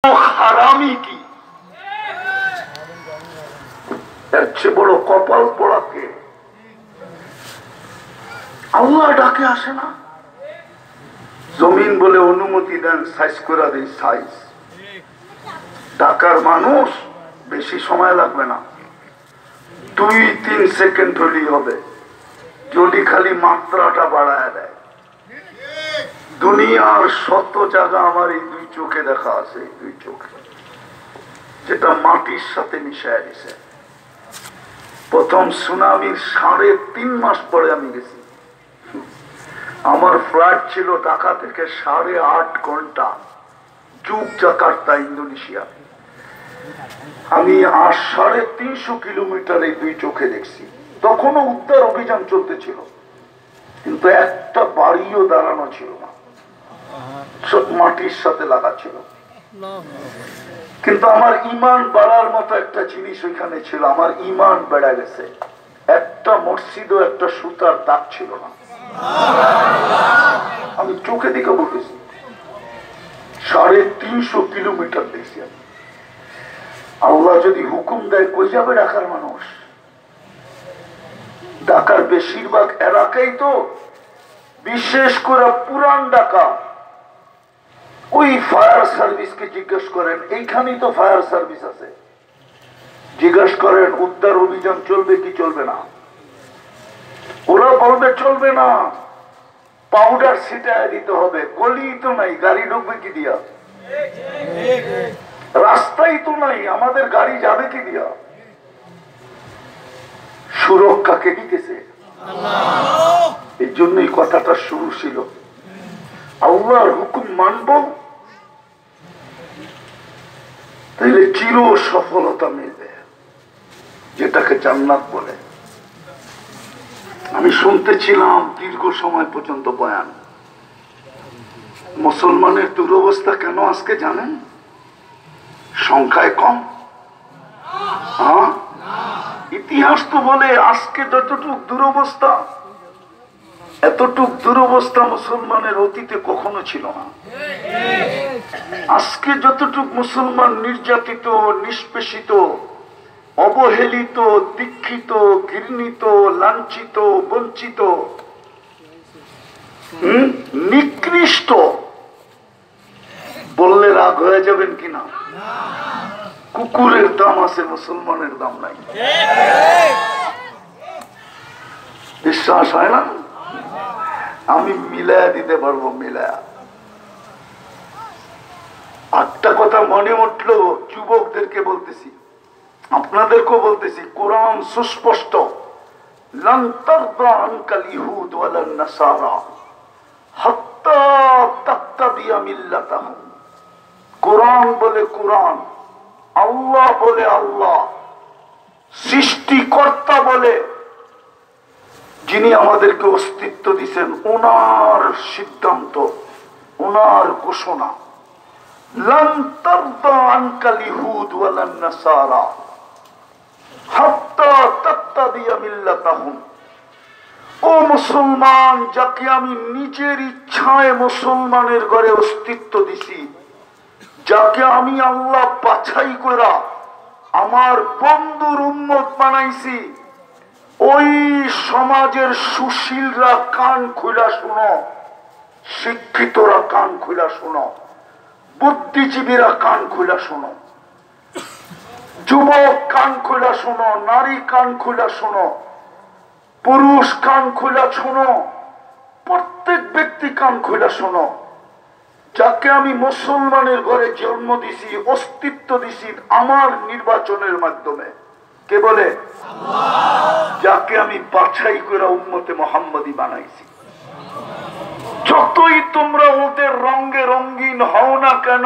হারামি কি এর চেয়ে বড় কপাল পোড়াকে আল্লাহ ডাকে আসে না। জমিন বলে অনুমতি দেন, সাইজ করে দেয় সাইজ। ঢাকার মানুষ বেশি সময় লাগবে না, 2-3 সেকেন্ড হলেই হবে যদি খালি মাত্রাটা বাড়ায় দেয়। দুনিয়ার শত জায়গা আমার এই দুই চোখে দেখা আছে, এই দুই চোখে, যেটা মাটির সাথে মিশায় গেছে। প্রথম সুনামির 3.5 মাস পরে আমি গেছি। আমার ফ্লাইট ছিল ঢাকা থেকে 8.5 ঘন্টা জাকার্তা, ইন্দোনেশিয়া। আমি 350 কিলোমিটার এই দুই চোখে দেখছি। তখনও উদ্ধার অভিযান চলতেছিল, কিন্তু একটা বাড়িও দাঁড়ানো ছিল না, সব মাটির সাথে লাগা ছিল। কিন্তু আমার ইমান বাড়ার মতো একটা জিনিস ওইখানে ছিল, আমার ইমান বেড়ে গেছে। একটা মসজিদও একটা সুতার দাগ ছিল না, আমি চোখে দিকে বলতেছি। 350 কিলোমিটার দেখছি আমি। আল্লাহ যদি হুকুম দেয় কই যাবে ঢাকার মানুষ? ঢাকার বেশিরভাগ এলাকাই তো, বিশেষ করে পুরান ঢাকা, ওই ফায়ার সার্ভিসকে জিজ্ঞেস করেন, এইখানেই তো ফায়ার সার্ভিস আছে, জিজ্ঞেস করেন উদ্ধার অভিযান চলবে কি চলবে না। ওরা বলবে চলবে না, পাউডার ছিটায় দিতে হবে। গলি তো নাই, গাড়ি ঢুকবে কি দিয়া? রাস্তাই তো নাই, আমাদের গাড়ি যাবে কি দিয়া? সুরক্ষা কে দিতেছে? এই জন্যই কথাটা শুরু ছিল, আল্লাহর হুকুম মানব, তাহলে চির সফলতা মিলবে, যেটাকে জান্নাত বলে। আমি শুনতেছিলাম দীর্ঘ সময় পর্যন্ত বয়ান। মুসলমানের দুরবস্থা কেন আজকে জানেন? সংখ্যায় কম। ইতিহাস তো বলে আজকে যতটুক দুরবস্থা, এতটুক দুরবস্থা মুসলমানের অতীতে কখনো ছিল না। আজকে যতটুক মুসলমান নির্যাতিত, নিষ্পেষিত, অবহেলিত, দীক্ষিত, ঘৃণিত, লাঞ্ছিত, বঞ্চিত, নিকৃষ্ট, বললে রাগ হয়ে যাবেন কিনা? কুকুরের দাম আছে, মুসলমানের দাম নাই। বিশ্বাস হয় না? আমি মিলায়া দিতে পারবো, মিলায়া। একটা কথা মনে উঠলো, যুবকদেরকে বলতেছি, আপনাদেরকেও বলতেছি, কোরআন সুস্পষ্ট, লান তারদা আনকাল ইহুদ ওয়ালান নাসারা হাত্তা তাত্তাবিয়া মিল্লাতাহুম। কোরআন বলে কোরআন, আল্লাহ বলে আল্লাহ, সৃষ্টিকর্তা বলে যিনি আমাদেরকে অস্তিত্ব দিচ্ছেন, ওনার সিদ্ধান্ত, ওনার ঘোষণা, লান তারদা আনকাল ইহুদ ওয়ালান নাসারা হাত্তা তাত্তাবিয়া মিল্লাতাহুম। ও মুসলমান, যাকে আমি নিজের ইচ্ছায় মুসলমানের ঘরে অস্তিত্ব দিছি, যাকে আমি আল্লাহ বাছাই করা আমার বন্ধুর উম্মত বানাইছি, ওই সমাজের সুশীলরা কান খুলা শুনো, শিক্ষিতরা কান খুলা শুনো, বুদ্ধিজীবীরা কান খুলা শুনো, যুবক কান খুলা শুনো, নারী কান খুলা শুনো, পুরুষ কান খুলা শুনো, প্রত্যেক ব্যক্তি কান খুলা শুনো। যাকে আমি মুসলমানের ঘরে জন্ম দিছি, অস্তিত্ব দিছি আমার নির্বাচনের মাধ্যমে, কে বলে? যাকে আমি বাছাই করে উম্মতে মুহাম্মদী বানাইছি। যতই তোমরা ওদের রঙে রঙিন হও না কেন,